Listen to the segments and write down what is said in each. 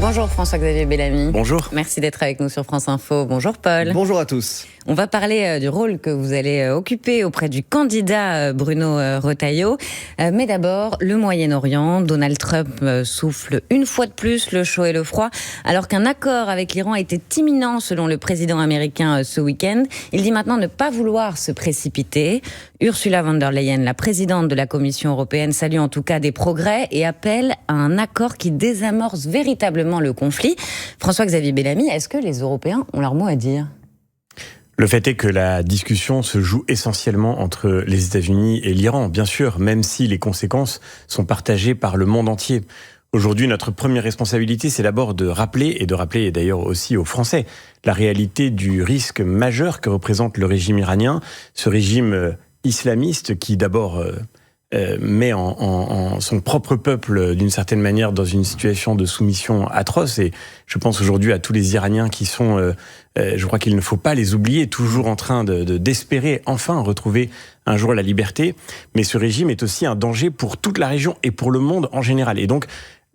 Bonjour François-Xavier Bellamy. Bonjour. Merci d'être avec nous sur France Info. Bonjour Paul. Bonjour à tous. On va parler du rôle que vous allez occuper auprès du candidat Bruno Retailleau. Mais d'abord, le Moyen-Orient. Donald Trump souffle une fois de plus le chaud et le froid. Alors qu'un accord avec l'Iran était imminent selon le président américain ce week-end, il dit maintenant ne pas vouloir se précipiter. Ursula von der Leyen, la présidente de la Commission européenne, salue en tout cas des progrès et appelle à un accord qui désamorce véritablement le conflit. François-Xavier Bellamy, est-ce que les Européens ont leur mot à dire ? Le fait est que la discussion se joue essentiellement entre les États-Unis et l'Iran, bien sûr, même si les conséquences sont partagées par le monde entier. Aujourd'hui, notre première responsabilité, c'est d'abord de rappeler, et d'ailleurs aussi aux Français, la réalité du risque majeur que représente le régime iranien, ce régime islamiste qui d'abord met en son propre peuple d'une certaine manière dans une situation de soumission atroce. Et je pense aujourd'hui à tous les Iraniens qui sont, je crois qu'il ne faut pas les oublier, toujours en train d'espérer enfin retrouver un jour la liberté. Mais ce régime est aussi un danger pour toute la région et pour le monde en général. Et donc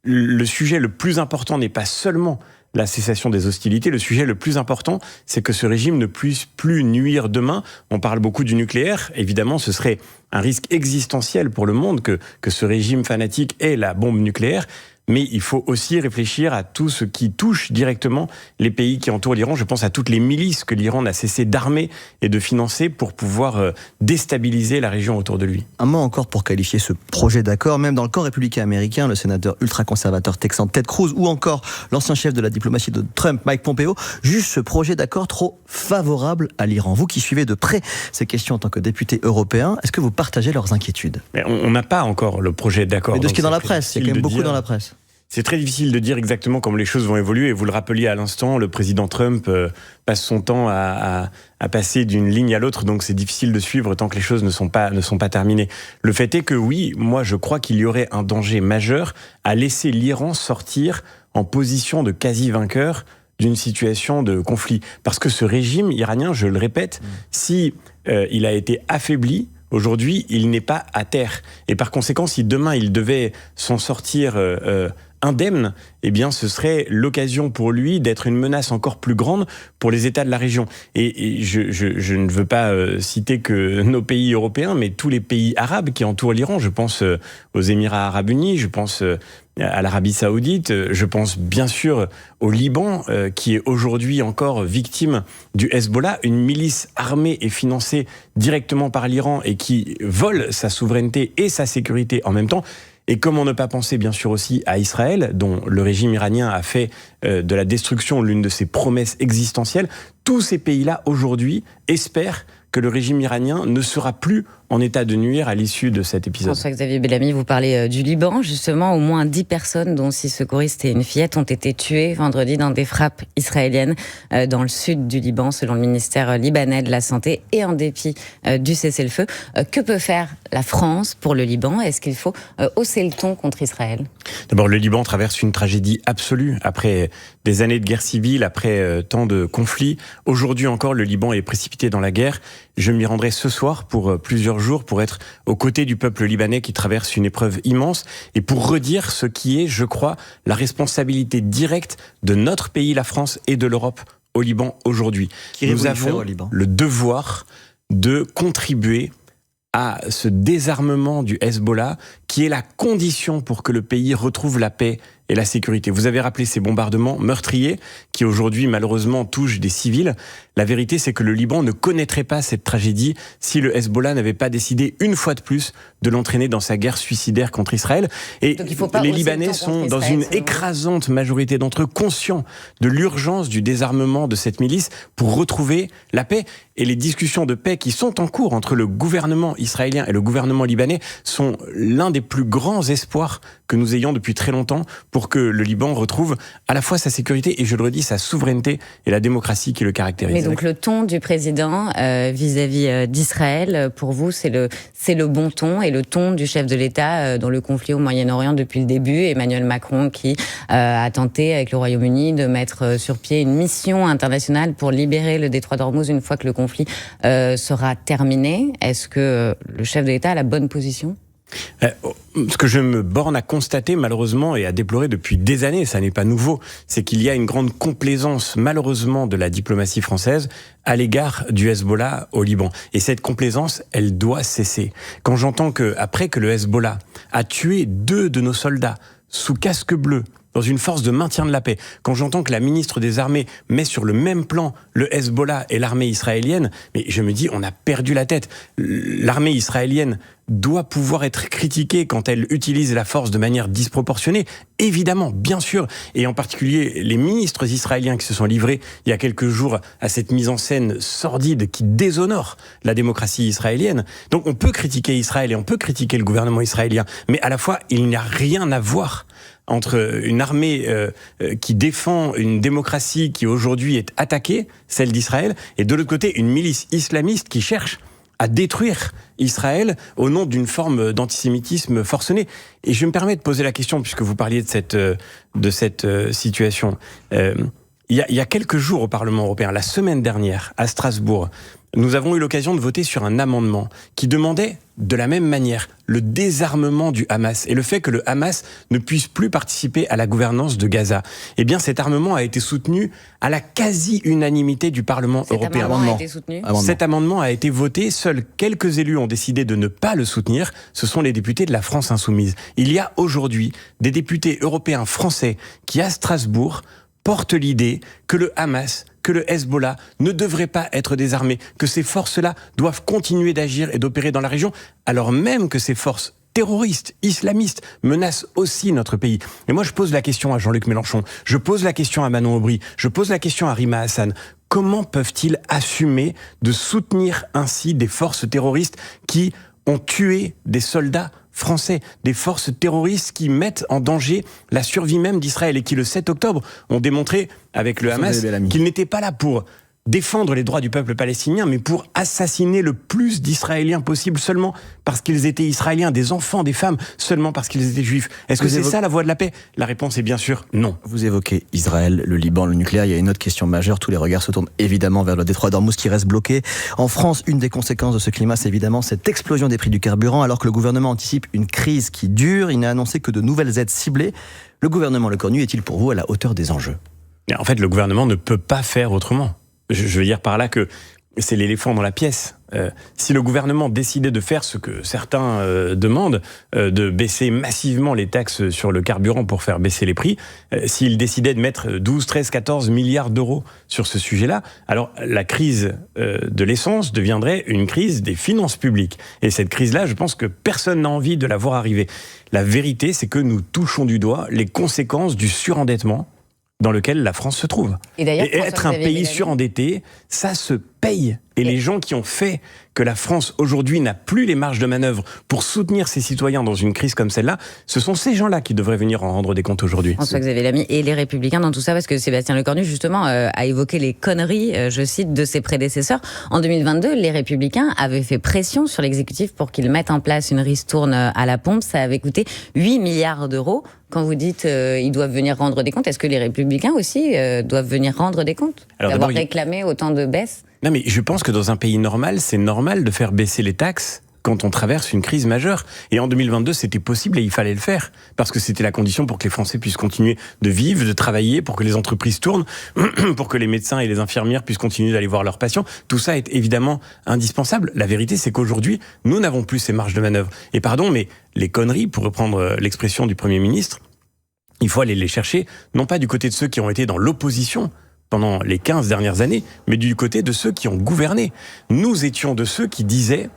le sujet le plus important n'est pas seulement la cessation des hostilités. Le sujet le plus important, c'est que ce régime ne puisse plus nuire demain. On parle beaucoup du nucléaire. Évidemment, ce serait un risque existentiel pour le monde que ce régime fanatique ait la bombe nucléaire. Mais il faut aussi réfléchir à tout ce qui touche directement les pays qui entourent l'Iran. Je pense à toutes les milices que l'Iran n'a cessé d'armer et de financer pour pouvoir déstabiliser la région autour de lui. Un mot encore pour qualifier ce projet d'accord. Même dans le camp républicain américain, le sénateur ultra-conservateur texan Ted Cruz ou encore l'ancien chef de la diplomatie de Trump, Mike Pompeo, jugent ce projet d'accord trop favorable à l'Iran. Vous qui suivez de près ces questions en tant que député européen, est-ce que vous partagez leurs inquiétudes ? Mais on n'a pas encore le projet d'accord. Mais de ce qui est dans la presse, il y a quand même beaucoup dans la presse. C'est très difficile de dire exactement comment les choses vont évoluer. Et vous le rappeliez à l'instant, le président Trump passe son temps à passer d'une ligne à l'autre. Donc c'est difficile de suivre tant que les choses ne sont pas terminées. Le fait est que oui, moi je crois qu'il y aurait un danger majeur à laisser l'Iran sortir en position de quasi-vainqueur d'une situation de conflit. Parce que ce régime iranien, je le répète, si il a été affaibli, aujourd'hui, il n'est pas à terre. Et par conséquent, si demain il devait s'en sortir indemne, eh bien, ce serait l'occasion pour lui d'être une menace encore plus grande pour les États de la région. Et je ne veux pas citer que nos pays européens, mais tous les pays arabes qui entourent l'Iran. Je pense aux Émirats arabes unis, je pense à l'Arabie saoudite, je pense bien sûr au Liban, qui est aujourd'hui encore victime du Hezbollah, une milice armée et financée directement par l'Iran et qui vole sa souveraineté et sa sécurité en même temps. Et comment ne pas penser bien sûr aussi à Israël, dont le régime iranien a fait de la destruction l'une de ses promesses existentielles. Tous ces pays-là aujourd'hui espèrent que le régime iranien ne sera plus en état de nuire à l'issue de cet épisode. François-Xavier Bellamy, vous parlez du Liban. Justement, au moins 10 personnes, dont 6 secouristes et une fillette, ont été tuées vendredi dans des frappes israéliennes dans le sud du Liban, selon le ministère libanais de la Santé, et en dépit du cessez-le-feu. Que peut faire la France pour le Liban ? Est-ce qu'il faut hausser le ton contre Israël ? D'abord, le Liban traverse une tragédie absolue. Après des années de guerre civile, après tant de conflits, aujourd'hui encore, le Liban est précipité dans la guerre. Je m'y rendrai ce soir pour plusieurs jours pour être aux côtés du peuple libanais qui traverse une épreuve immense et pour redire ce qui est, je crois, la responsabilité directe de notre pays, la France, et de l'Europe au Liban aujourd'hui. Nous avons le devoir de contribuer à ce désarmement du Hezbollah qui est la condition pour que le pays retrouve la paix et la sécurité. Vous avez rappelé ces bombardements meurtriers qui aujourd'hui malheureusement touchent des civils. La vérité, c'est que le Liban ne connaîtrait pas cette tragédie si le Hezbollah n'avait pas décidé une fois de plus de l'entraîner dans sa guerre suicidaire contre Israël. Et les Libanais sont dans une écrasante majorité d'entre eux conscients de l'urgence du désarmement de cette milice pour retrouver la paix. Et les discussions de paix qui sont en cours entre le gouvernement israélien et le gouvernement libanais sont l'un des plus grands espoirs que nous ayons depuis très longtemps pour que le Liban retrouve à la fois sa sécurité et, je le redis, sa souveraineté et la démocratie qui le caractérise. Mais donc le ton du président vis-à-vis d'Israël, pour vous, c'est le bon ton, et le ton du chef de l'État dans le conflit au Moyen-Orient depuis le début, Emmanuel Macron, qui a tenté avec le Royaume-Uni de mettre sur pied une mission internationale pour libérer le détroit d'Ormuz une fois que le conflit sera terminé. Est-ce que le chef de l'État a la bonne position ? Ce que je me borne à constater malheureusement et à déplorer depuis des années, ça n'est pas nouveau, c'est qu'il y a une grande complaisance malheureusement de la diplomatie française à l'égard du Hezbollah au Liban. Et cette complaisance, elle doit cesser. Quand j'entends après que le Hezbollah a tué 2 de nos soldats sous casque bleu, dans une force de maintien de la paix, quand j'entends que la ministre des Armées met sur le même plan le Hezbollah et l'armée israélienne, mais je me dis, on a perdu la tête. L'armée israélienne doit pouvoir être critiquée quand elle utilise la force de manière disproportionnée, évidemment, bien sûr, et en particulier les ministres israéliens qui se sont livrés il y a quelques jours à cette mise en scène sordide qui déshonore la démocratie israélienne. Donc on peut critiquer Israël et on peut critiquer le gouvernement israélien, mais à la fois, il n'y a rien à voir entre une armée qui défend une démocratie qui aujourd'hui est attaquée, celle d'Israël, et de l'autre côté une milice islamiste qui cherche à détruire Israël au nom d'une forme d'antisémitisme forcené. Et je me permets de poser la question, puisque vous parliez de cette situation. Il y a quelques jours au Parlement européen, la semaine dernière, à Strasbourg, nous avons eu l'occasion de voter sur un amendement qui demandait, de la même manière, le désarmement du Hamas et le fait que le Hamas ne puisse plus participer à la gouvernance de Gaza. Eh bien, cet armement a été soutenu à la quasi-unanimité du Parlement européen. Cet amendement a été soutenu ? Cet amendement a été voté. Seuls quelques élus ont décidé de ne pas le soutenir. Ce sont les députés de la France Insoumise. Il y a aujourd'hui des députés européens français qui, à Strasbourg, portent l'idée que le Hamas, que le Hezbollah ne devraient pas être désarmés, que ces forces-là doivent continuer d'agir et d'opérer dans la région, alors même que ces forces terroristes, islamistes, menacent aussi notre pays. Et moi, je pose la question à Jean-Luc Mélenchon, je pose la question à Manon Aubry, je pose la question à Rima Hassan. Comment peuvent-ils assumer de soutenir ainsi des forces terroristes qui ont tué des soldats français, des forces terroristes qui mettent en danger la survie même d'Israël et qui, le 7 octobre, ont démontré avec le Hamas qu'ils n'étaient pas là pour défendre les droits du peuple palestinien, mais pour assassiner le plus d'Israéliens possible seulement parce qu'ils étaient Israéliens, des enfants, des femmes, seulement parce qu'ils étaient juifs. Est-ce que c'est ça la voie de la paix ? La réponse est bien sûr non. Vous évoquez Israël, le Liban, le nucléaire. Il y a une autre question majeure. Tous les regards se tournent évidemment vers le détroit d'Ormuz qui reste bloqué. En France, une des conséquences de ce climat, c'est évidemment cette explosion des prix du carburant. Alors que le gouvernement anticipe une crise qui dure, il n'a annoncé que de nouvelles aides ciblées. Le gouvernement Lecornu est-il pour vous à la hauteur des enjeux ? En fait, le gouvernement ne peut pas faire autrement. Je veux dire par là que c'est l'éléphant dans la pièce. Si le gouvernement décidait de faire ce que certains demandent, de baisser massivement les taxes sur le carburant pour faire baisser les prix, s'il décidait de mettre 12, 13, 14 milliards d'euros sur ce sujet-là, alors la crise de l'essence deviendrait une crise des finances publiques. Et cette crise-là, je pense que personne n'a envie de la voir arriver. La vérité, c'est que nous touchons du doigt les conséquences du surendettement dans lequel la France se trouve. Et être un pays surendetté, ça se paye. Et les gens qui ont fait que la France aujourd'hui n'a plus les marges de manœuvre pour soutenir ses citoyens dans une crise comme celle-là, ce sont ces gens-là qui devraient venir en rendre des comptes aujourd'hui. François-Xavier Lamy et les Républicains dans tout ça, parce que Sébastien Lecornu justement a évoqué les conneries, je cite, de ses prédécesseurs. En 2022, les Républicains avaient fait pression sur l'exécutif pour qu'il mette en place une ristourne à la pompe. Ça avait coûté 8 milliards d'euros. Quand vous dites ils doivent venir rendre des comptes, est-ce que les Républicains aussi doivent venir rendre des comptes ? D'avoir réclamé autant de baisses ? Non, mais je pense que dans un pays normal, c'est normal de faire baisser les taxes quand on traverse une crise majeure. Et en 2022, c'était possible et il fallait le faire. Parce que c'était la condition pour que les Français puissent continuer de vivre, de travailler, pour que les entreprises tournent, pour que les médecins et les infirmières puissent continuer d'aller voir leurs patients. Tout ça est évidemment indispensable. La vérité, c'est qu'aujourd'hui, nous n'avons plus ces marges de manœuvre. Et pardon, mais les conneries, pour reprendre l'expression du Premier ministre, il faut aller les chercher, non pas du côté de ceux qui ont été dans l'opposition pendant les 15 dernières années, mais du côté de ceux qui ont gouverné. Nous étions de ceux qui disaient,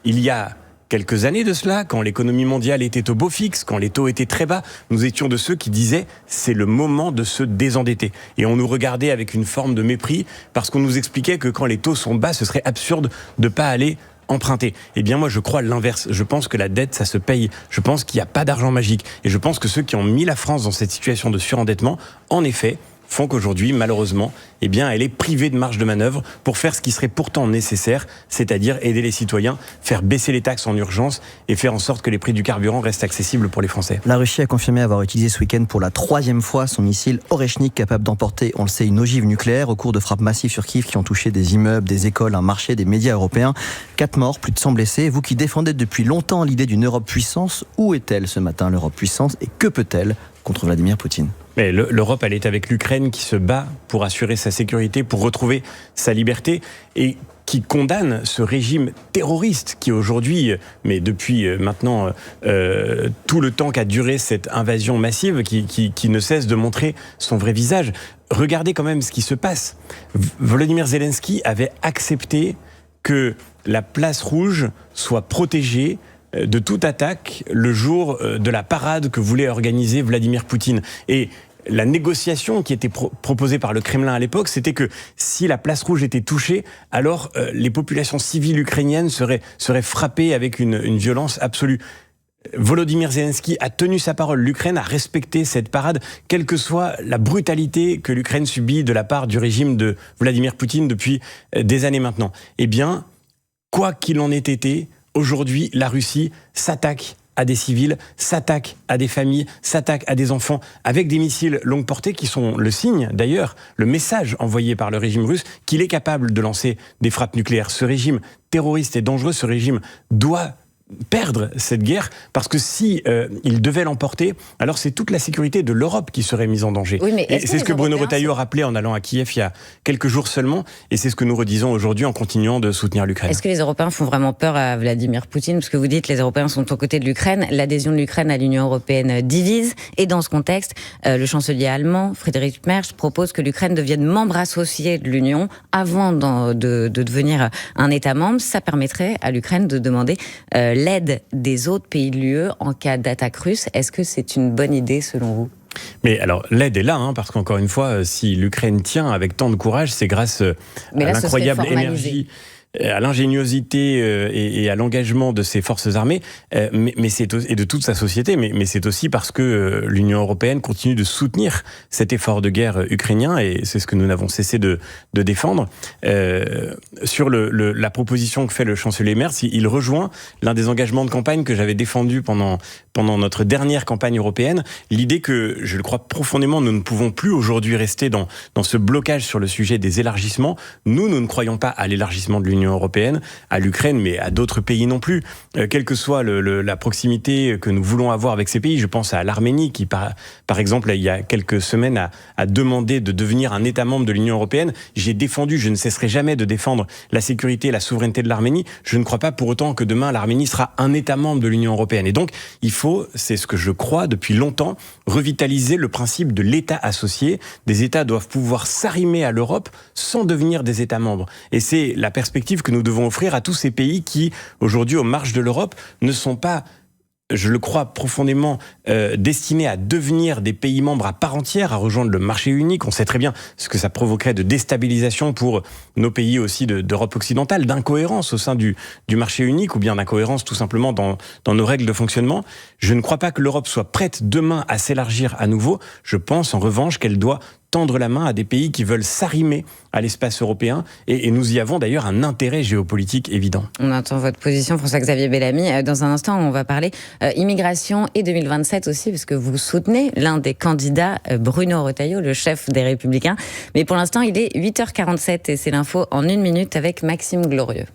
il y a quelques années de cela, quand l'économie mondiale était au beau fixe, quand les taux étaient très bas, nous étions de ceux qui disaient, c'est le moment de se désendetter. Et on nous regardait avec une forme de mépris, parce qu'on nous expliquait que quand les taux sont bas, ce serait absurde de ne pas aller emprunter. Eh bien moi je crois l'inverse. Je pense que la dette ça se paye. Je pense qu'il n'y a pas d'argent magique. Et je pense que ceux qui ont mis la France dans cette situation de surendettement, en effet, font qu'aujourd'hui, malheureusement, eh bien, elle est privée de marge de manœuvre pour faire ce qui serait pourtant nécessaire, c'est-à-dire aider les citoyens, faire baisser les taxes en urgence et faire en sorte que les prix du carburant restent accessibles pour les Français. La Russie a confirmé avoir utilisé ce week-end pour la 3e fois son missile Oreshnik, capable d'emporter, on le sait, une ogive nucléaire au cours de frappes massives sur Kiev qui ont touché des immeubles, des écoles, un marché, des médias européens. 4 morts, plus de 100 blessés. Vous qui défendez depuis longtemps l'idée d'une Europe puissance, où est-elle ce matin, l'Europe puissance, et que peut-elle contre Vladimir Poutine ? Mais l'Europe, elle est avec l'Ukraine qui se bat pour assurer sa sécurité, pour retrouver sa liberté et qui condamne ce régime terroriste qui aujourd'hui, mais depuis maintenant tout le temps qu'a duré cette invasion massive, qui ne cesse de montrer son vrai visage. Regardez quand même ce qui se passe. Volodymyr Zelensky avait accepté que la place rouge soit protégée de toute attaque le jour de la parade que voulait organiser Vladimir Poutine. Et la négociation qui était proposée par le Kremlin à l'époque, c'était que si la place rouge était touchée, alors les populations civiles ukrainiennes seraient frappées avec une violence absolue. Volodymyr Zelensky a tenu sa parole. L'Ukraine a respecté cette parade, quelle que soit la brutalité que l'Ukraine subit de la part du régime de Vladimir Poutine depuis des années maintenant. Eh bien, quoi qu'il en ait été, aujourd'hui, la Russie s'attaque à des civils, s'attaque à des familles, s'attaque à des enfants avec des missiles longue portée qui sont le signe, d'ailleurs, le message envoyé par le régime russe qu'il est capable de lancer des frappes nucléaires. Ce régime terroriste et dangereux, ce régime doit perdre cette guerre, parce que si il devait l'emporter, alors c'est toute la sécurité de l'Europe qui serait mise en danger. Oui, et c'est ce que Bruno Retailleau a rappelé en allant à Kiev il y a quelques jours seulement, et c'est ce que nous redisons aujourd'hui en continuant de soutenir l'Ukraine. Est-ce que les Européens font vraiment peur à Vladimir Poutine ? Parce que vous dites les Européens sont aux côtés de l'Ukraine. L'adhésion de l'Ukraine à l'Union européenne divise, et dans ce contexte, le chancelier allemand, Friedrich Merz, propose que l'Ukraine devienne membre associé de l'Union avant de devenir un État membre. Ça permettrait à l'Ukraine de demander l'aide des autres pays de l'UE en cas d'attaque russe. Est-ce que c'est une bonne idée selon vous ? Mais alors, l'aide est là, parce qu'encore une fois, si l'Ukraine tient avec tant de courage, c'est grâce à l'incroyable énergie, à l'ingéniosité et à l'engagement de ses forces armées, mais c'est et de toute sa société, mais c'est aussi parce que l'Union européenne continue de soutenir cet effort de guerre ukrainien, et c'est ce que nous n'avons cessé de défendre. Sur la proposition que fait le chancelier Merz, il rejoint l'un des engagements de campagne que j'avais défendu pendant notre dernière campagne européenne, l'idée que, je le crois profondément, nous ne pouvons plus aujourd'hui rester dans ce blocage sur le sujet des élargissements. Nous ne croyons pas à l'élargissement de l'Union européenne, à l'Ukraine, mais à d'autres pays non plus. Quelle que soit la proximité que nous voulons avoir avec ces pays, je pense à l'Arménie qui, par exemple, il y a quelques semaines, a demandé de devenir un État membre de l'Union européenne. J'ai défendu, je ne cesserai jamais de défendre la sécurité et la souveraineté de l'Arménie. Je ne crois pas pour autant que demain l'Arménie sera un État membre de l'Union européenne. Et donc, il faut, c'est ce que je crois depuis longtemps, revitaliser le principe de l'État associé. Des États doivent pouvoir s'arrimer à l'Europe sans devenir des États membres. Et c'est la perspective que nous devons offrir à tous ces pays qui, aujourd'hui, aux marges de l'Europe, ne sont pas, je le crois profondément, destinés à devenir des pays membres à part entière, à rejoindre le marché unique. On sait très bien ce que ça provoquerait de déstabilisation pour nos pays aussi d'Europe occidentale, d'incohérence au sein du marché unique, ou bien d'incohérence tout simplement dans nos règles de fonctionnement. Je ne crois pas que l'Europe soit prête demain à s'élargir à nouveau. Je pense en revanche qu'elle doit tendre la main à des pays qui veulent s'arrimer à l'espace européen, et nous y avons d'ailleurs un intérêt géopolitique évident. On entend votre position, François-Xavier Bellamy. Dans un instant, on va parler immigration et 2027 aussi, parce que vous soutenez l'un des candidats, Bruno Retailleau, le chef des Républicains. Mais pour l'instant, il est 8h47 et c'est l'info en 1 minute avec Maxime Glorieux.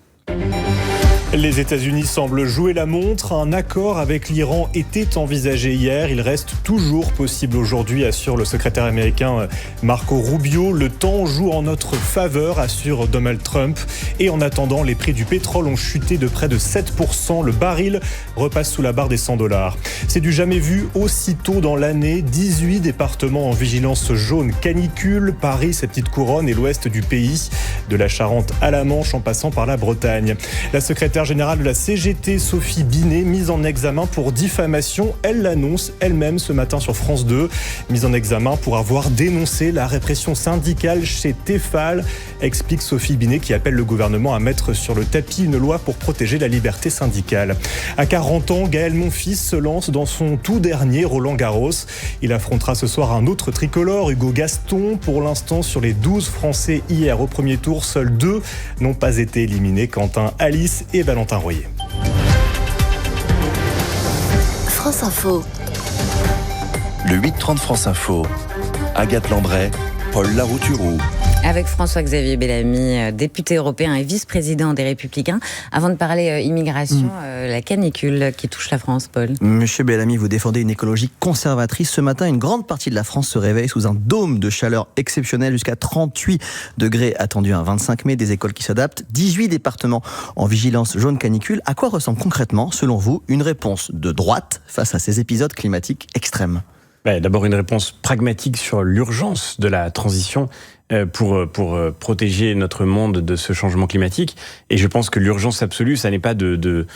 Les États-Unis semblent jouer la montre. Un accord avec l'Iran était envisagé hier. Il reste toujours possible aujourd'hui, assure le secrétaire américain Marco Rubio. Le temps joue en notre faveur, assure Donald Trump. Et en attendant, les prix du pétrole ont chuté de près de 7%. Le baril repasse sous la barre des $100. C'est du jamais vu aussitôt dans l'année. 18 départements en vigilance jaune canicule. Paris, sa petite couronne et l'ouest du pays, de la Charente à la Manche en passant par la Bretagne. La secrétaire secrétaire générale de la CGT, Sophie Binet, mise en examen pour diffamation. Elle l'annonce elle-même ce matin sur France 2. Mise en examen pour avoir dénoncé la répression syndicale chez Tefal, explique Sophie Binet, qui appelle le gouvernement à mettre sur le tapis une loi pour protéger la liberté syndicale. À 40 ans, Gaël Monfils se lance dans son tout dernier Roland-Garros. Il affrontera ce soir un autre tricolore, Hugo Gaston. Pour l'instant, sur les 12 Français hier au premier tour, seuls 2 n'ont pas été éliminés, Quentin Alice et Valentin Royer. France Info. Le 8-30 France Info. Agathe Landray, Paul Larouturou. Avec François-Xavier Bellamy, député européen et vice-président des Républicains. Avant de parler immigration, la canicule qui touche la France, Paul. Monsieur Bellamy, vous défendez une écologie conservatrice. Ce matin, une grande partie de la France se réveille sous un dôme de chaleur exceptionnel, jusqu'à 38 degrés attendus un 25 mai, des écoles qui s'adaptent, 18 départements en vigilance jaune canicule. À quoi ressemble concrètement, selon vous, une réponse de droite face à ces épisodes climatiques extrêmes ? D'abord une réponse pragmatique sur l'urgence de la transition pour protéger notre monde de ce changement climatique. Et je pense que l'urgence absolue, ça n'est pas de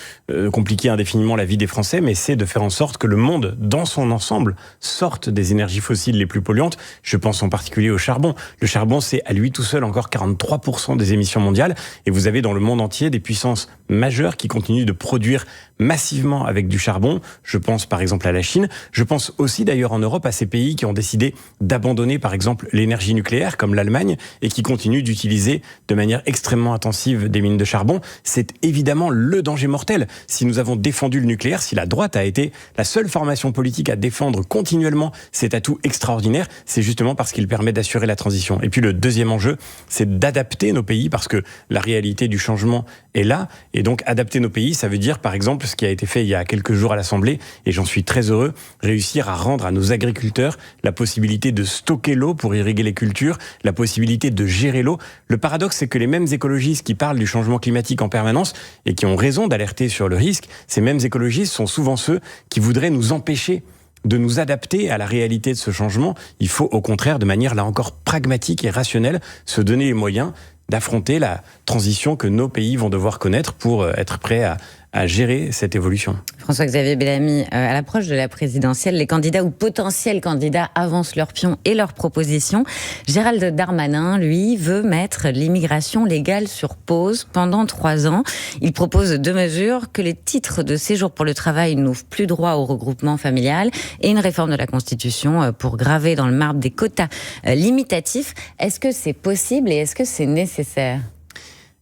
compliquer indéfiniment la vie des Français, mais c'est de faire en sorte que le monde, dans son ensemble, sorte des énergies fossiles les plus polluantes. Je pense en particulier au charbon. Le charbon, c'est à lui tout seul encore 43% des émissions mondiales. Et vous avez dans le monde entier des puissances majeures qui continuent de produire massivement avec du charbon. Je pense par exemple à la Chine. Je pense aussi d'ailleurs en Europe à ces pays qui ont décidé d'abandonner par exemple l'énergie nucléaire, comme l'Allemagne, et qui continuent d'utiliser de manière extrêmement intensive des mines de charbon. C'est évidemment le danger mortel. Si nous avons défendu le nucléaire, si la droite a été la seule formation politique à défendre continuellement cet atout extraordinaire, c'est justement parce qu'il permet d'assurer la transition. Et puis le deuxième enjeu, c'est d'adapter nos pays, parce que la réalité du changement est là. Et donc adapter nos pays, ça veut dire par exemple ce qui a été fait il y a quelques jours à l'Assemblée, et j'en suis très heureux, réussir à rendre à nos agriculteurs la possibilité de stocker l'eau pour irriguer les cultures, la possibilité de gérer l'eau. Le paradoxe, c'est que les mêmes écologistes qui parlent du changement climatique en permanence et qui ont raison d'alerter sur le risque, ces mêmes écologistes sont souvent ceux qui voudraient nous empêcher de nous adapter à la réalité de ce changement. Il faut au contraire, de manière là encore pragmatique et rationnelle, se donner les moyens d'affronter la transition que nos pays vont devoir connaître pour être prêts à gérer cette évolution. François-Xavier Bellamy, à l'approche de la présidentielle, les candidats ou potentiels candidats avancent leurs pions et leurs propositions. Gérald Darmanin, lui, veut mettre l'immigration légale sur pause pendant 3 ans. Il propose 2 mesures: que les titres de séjour pour le travail n'ouvrent plus droit au regroupement familial, et une réforme de la Constitution pour graver dans le marbre des quotas limitatifs. Est-ce que c'est possible et est-ce que c'est nécessaire ?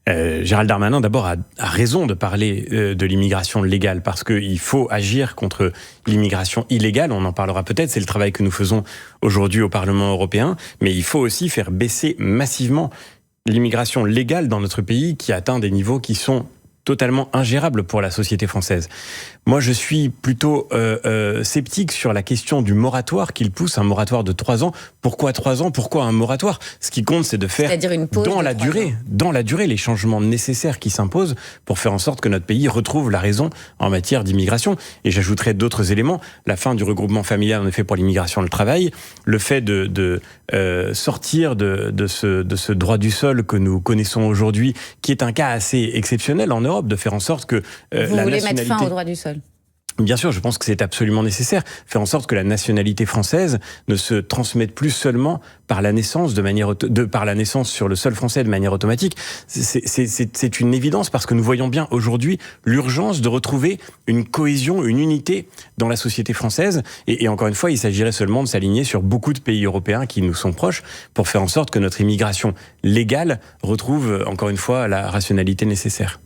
Gérald Darmanin, d'abord, a raison de parler de l'immigration légale, parce qu'il faut agir contre l'immigration illégale. On en parlera peut-être, c'est le travail que nous faisons aujourd'hui au Parlement européen. Mais il faut aussi faire baisser massivement l'immigration légale dans notre pays, qui atteint des niveaux qui sont totalement ingérable pour la société française. Moi, je suis plutôt sceptique sur la question du moratoire qu'il pousse, un moratoire de 3 ans. Pourquoi 3 ans ? Pourquoi un moratoire ? Ce qui compte, c'est de faire une pause dans la durée, les changements nécessaires qui s'imposent pour faire en sorte que notre pays retrouve la raison en matière d'immigration. Et j'ajouterai d'autres éléments. La fin du regroupement familial, en effet, pour l'immigration et le travail. Le fait de sortir de ce droit du sol que nous connaissons aujourd'hui, qui est un cas assez exceptionnel en Europe, de faire en sorte que Vous voulez mettre fin au droit du sol ? Bien sûr, je pense que c'est absolument nécessaire. Faire en sorte que la nationalité française ne se transmette plus seulement par la naissance par la naissance sur le sol français de manière automatique. C'est une évidence, parce que nous voyons bien aujourd'hui l'urgence de retrouver une cohésion, une unité dans la société française. Et encore une fois, il s'agirait seulement de s'aligner sur beaucoup de pays européens qui nous sont proches pour faire en sorte que notre immigration légale retrouve encore une fois la rationalité nécessaire.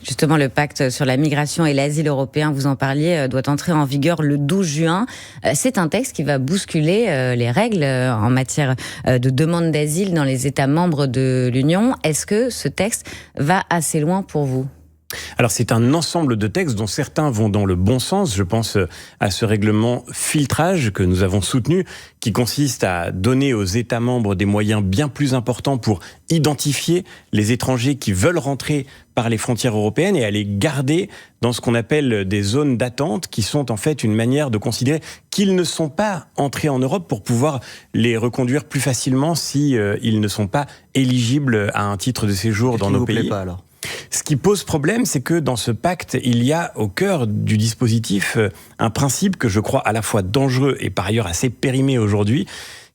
Justement, le pacte sur la migration et l'asile européen, vous en parliez, doit entrer en vigueur le 12 juin. C'est un texte qui va bousculer les règles en matière de demande d'asile dans les États membres de l'Union. Est-ce que ce texte va assez loin pour vous ? Alors c'est un ensemble de textes dont certains vont dans le bon sens. Je pense à ce règlement filtrage que nous avons soutenu, qui consiste à donner aux États membres des moyens bien plus importants pour identifier les étrangers qui veulent rentrer par les frontières européennes et à les garder dans ce qu'on appelle des zones d'attente, qui sont en fait une manière de considérer qu'ils ne sont pas entrés en Europe pour pouvoir les reconduire plus facilement si ils ne sont pas éligibles à un titre de séjour dans nos pays. Pas, alors ? Ce qui pose problème, c'est que dans ce pacte, il y a au cœur du dispositif un principe que je crois à la fois dangereux et par ailleurs assez périmé aujourd'hui,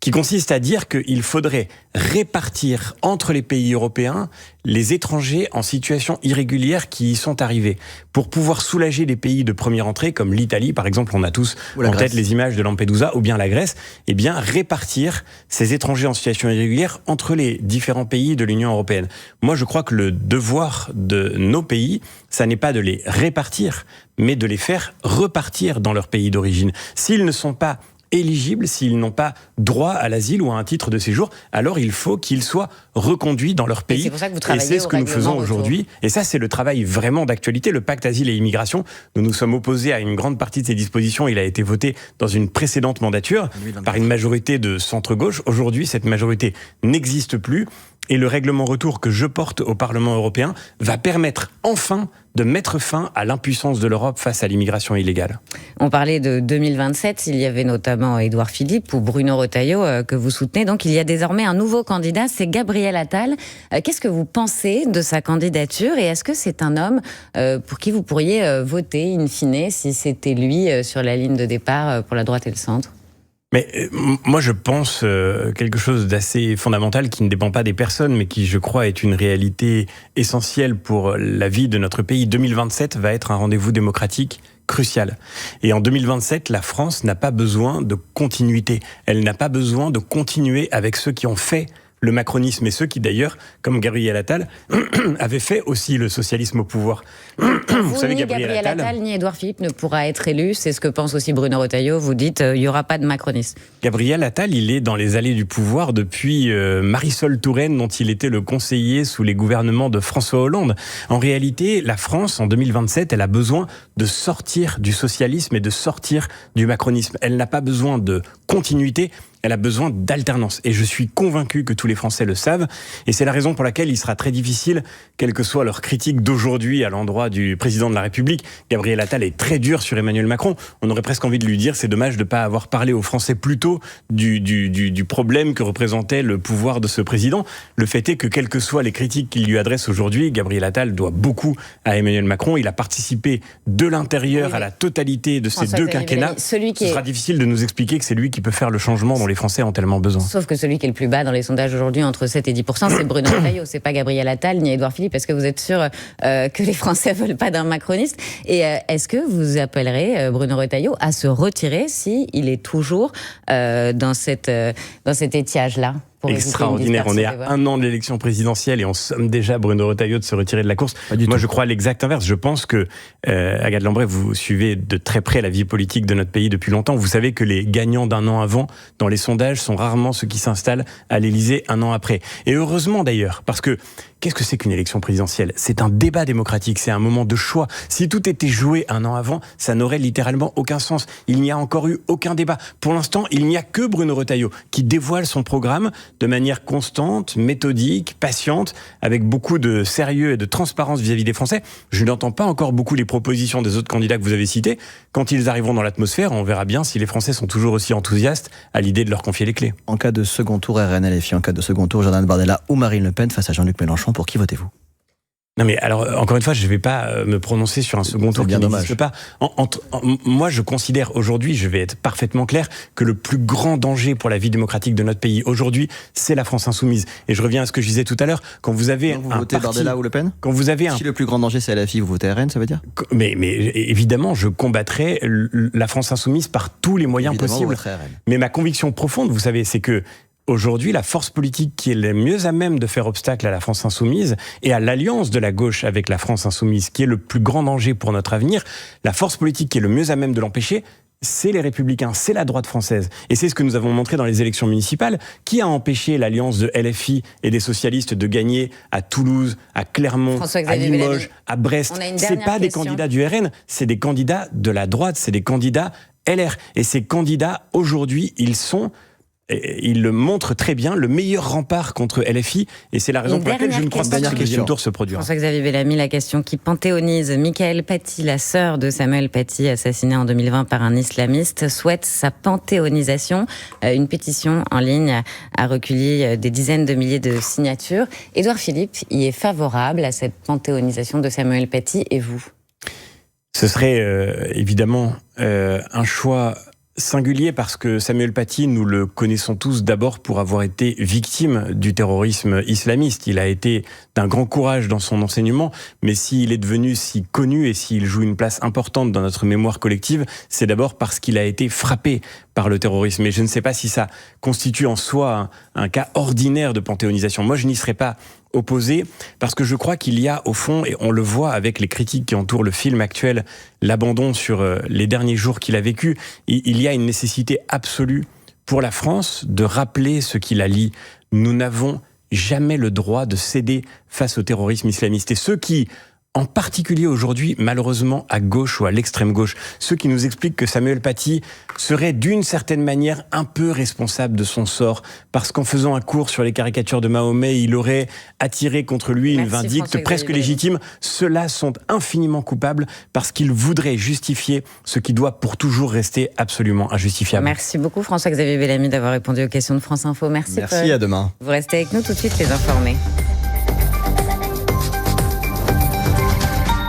qui consiste à dire qu'il faudrait répartir entre les pays européens les étrangers en situation irrégulière qui y sont arrivés. Pour pouvoir soulager les pays de première entrée, comme l'Italie, par exemple, on a tous en tête les images de Lampedusa, ou bien la Grèce, eh bien répartir ces étrangers en situation irrégulière entre les différents pays de l'Union européenne. Moi, je crois que le devoir de nos pays, ça n'est pas de les répartir, mais de les faire repartir dans leur pays d'origine. S'ils ne sont pas éligibles, s'ils n'ont pas droit à l'asile ou à un titre de séjour, alors il faut qu'ils soient reconduits dans leur pays. Et c'est pour ça que vous travaillez et c'est ce que nous faisons aujourd'hui. Et ça, c'est le travail vraiment d'actualité. Le pacte asile et immigration, nous nous sommes opposés à une grande partie de ses dispositions. Il a été voté dans une précédente mandature par une majorité de centre-gauche. Aujourd'hui, cette majorité n'existe plus. Et le règlement retour que je porte au Parlement européen va permettre enfin de mettre fin à l'impuissance de l'Europe face à l'immigration illégale. On parlait de 2027, il y avait notamment Édouard Philippe ou Bruno Retailleau que vous soutenez. Donc il y a désormais un nouveau candidat, c'est Gabriel Attal. Qu'est-ce que vous pensez de sa candidature et est-ce que c'est un homme pour qui vous pourriez voter in fine si c'était lui sur la ligne de départ pour la droite et le centre ? Mais moi, je pense quelque chose d'assez fondamental qui ne dépend pas des personnes, mais qui, je crois, est une réalité essentielle pour la vie de notre pays. 2027 va être un rendez-vous démocratique crucial. Et en 2027, la France n'a pas besoin de continuité. Elle n'a pas besoin de continuer avec ceux qui ont fait le macronisme et ceux qui, d'ailleurs, comme Gabriel Attal, avaient fait aussi le socialisme au pouvoir. Vous savez, ni Gabriel Attal ni Édouard Philippe ne pourra être élu. C'est ce que pense aussi Bruno Retailleau. Vous dites il n'y aura pas de macronisme. Gabriel Attal, il est dans les allées du pouvoir depuis Marisol Touraine, dont il était le conseiller sous les gouvernements de François Hollande. En réalité, la France, en 2027, elle a besoin de sortir du socialisme et de sortir du macronisme. Elle n'a pas besoin de continuité. Elle a besoin d'alternance. Et je suis convaincu que tous les Français le savent. Et c'est la raison pour laquelle il sera très difficile, quelle que soit leur critique d'aujourd'hui à l'endroit du président de la République. Gabriel Attal est très dur sur Emmanuel Macron. On aurait presque envie de lui dire, c'est dommage de ne pas avoir parlé aux Français plus tôt du problème que représentait le pouvoir de ce président. Le fait est que, quelles que soient les critiques qu'il lui adresse aujourd'hui, Gabriel Attal doit beaucoup à Emmanuel Macron. Il a participé de l'intérieur à la totalité de ces deux quinquennats. Ce sera difficile de nous expliquer que c'est lui qui peut faire le changement dont les Français ont tellement besoin. Sauf que celui qui est le plus bas dans les sondages aujourd'hui, entre 7 et 10%, c'est Bruno Retailleau. C'est pas Gabriel Attal ni Édouard Philippe. Est-ce que vous êtes sûr que les Français veulent pas d'un macroniste ? Et est-ce que vous appellerez Bruno Retailleau à se retirer s'il est toujours dans cet étiage-là ? Extraordinaire. On est à 1 an de l'élection présidentielle et on somme déjà Bruno Retailleau de se retirer de la course. Moi, je crois l'exact inverse. Je pense que, Agathe Lambray, vous suivez de très près la vie politique de notre pays depuis longtemps. Vous savez que les gagnants d'1 an avant, dans les sondages, sont rarement ceux qui s'installent à l'Élysée 1 an après. Et heureusement d'ailleurs, parce que qu'est-ce que c'est qu'une élection présidentielle ? C'est un débat démocratique, c'est un moment de choix. Si tout était joué 1 an avant, ça n'aurait littéralement aucun sens. Il n'y a encore eu aucun débat. Pour l'instant, il n'y a que Bruno Retailleau qui dévoile son programme de manière constante, méthodique, patiente, avec beaucoup de sérieux et de transparence vis-à-vis des Français. Je n'entends pas encore beaucoup les propositions des autres candidats que vous avez cités. Quand ils arriveront dans l'atmosphère, on verra bien si les Français sont toujours aussi enthousiastes à l'idée de leur confier les clés. En cas de second tour, RN-LFI, en cas de second tour, Jordan Bardella ou Marine Le Pen face à Jean-Luc Mélenchon, pour qui votez-vous ? Non mais alors, encore une fois, je ne vais pas me prononcer sur un second tour qui n'existe pas. Moi, je considère aujourd'hui, je vais être parfaitement clair, que le plus grand danger pour la vie démocratique de notre pays aujourd'hui, c'est la France insoumise. Et je reviens à ce que je disais tout à l'heure, quand vous avez vous votez Bardella ou Le Pen ? Quand vous avez Si le plus grand danger c'est LFI, vous votez RN, ça veut dire ? Mais évidemment, je combattrai la France insoumise par tous les moyens possibles. Mais ma conviction profonde, vous savez, c'est que aujourd'hui, la force politique qui est le mieux à même de faire obstacle à la France insoumise et à l'alliance de la gauche avec la France insoumise, qui est le plus grand danger pour notre avenir, la force politique qui est le mieux à même de l'empêcher, c'est les Républicains, c'est la droite française. Et c'est ce que nous avons montré dans les élections municipales. Qui a empêché l'alliance de LFI et des socialistes de gagner à Toulouse, à Clermont, à Limoges, à Brest ? C'est pas des candidats du RN, c'est des candidats de la droite, c'est des candidats LR. Et ces candidats, aujourd'hui, ils sont il le montre très bien, le meilleur rempart contre LFI, et c'est la raison Une pour laquelle je ne dernière crois pas que question. le deuxième tour se produira. François-Xavier Bellamy, la question qui panthéonise Michael Paty, la sœur de Samuel Paty, assassinée en 2020 par un islamiste, souhaite sa panthéonisation. Une pétition en ligne a recueilli des dizaines de milliers de signatures. Édouard Philippe y est favorable à cette panthéonisation de Samuel Paty, et vous ? Ce serait évidemment un choix singulier parce que Samuel Paty, nous le connaissons tous d'abord pour avoir été victime du terrorisme islamiste. Il a été d'un grand courage dans son enseignement, mais s'il est devenu si connu et s'il joue une place importante dans notre mémoire collective, c'est d'abord parce qu'il a été frappé par le terrorisme. Et je ne sais pas si ça constitue en soi un cas ordinaire de panthéonisation. Moi, je n'y serais pas opposé, parce que je crois qu'il y a au fond, et on le voit avec les critiques qui entourent le film actuel, l'abandon sur les derniers jours qu'il a vécu, il y a une nécessité absolue pour la France de rappeler ce qui la lie. Nous n'avons jamais le droit de céder face au terrorisme islamiste. Et ceux qui, en particulier aujourd'hui, malheureusement à gauche ou à l'extrême gauche, ceux qui nous expliquent que Samuel Paty serait d'une certaine manière un peu responsable de son sort, parce qu'en faisant un cours sur les caricatures de Mahomet, il aurait attiré contre lui une vindicte presque légitime, ceux-là sont infiniment coupables parce qu'ils voudraient justifier ce qui doit pour toujours rester absolument injustifiable. Merci beaucoup François-Xavier Bellamy d'avoir répondu aux questions de France Info. Merci Merci, à demain. Vous restez avec nous tout de suite, les informés.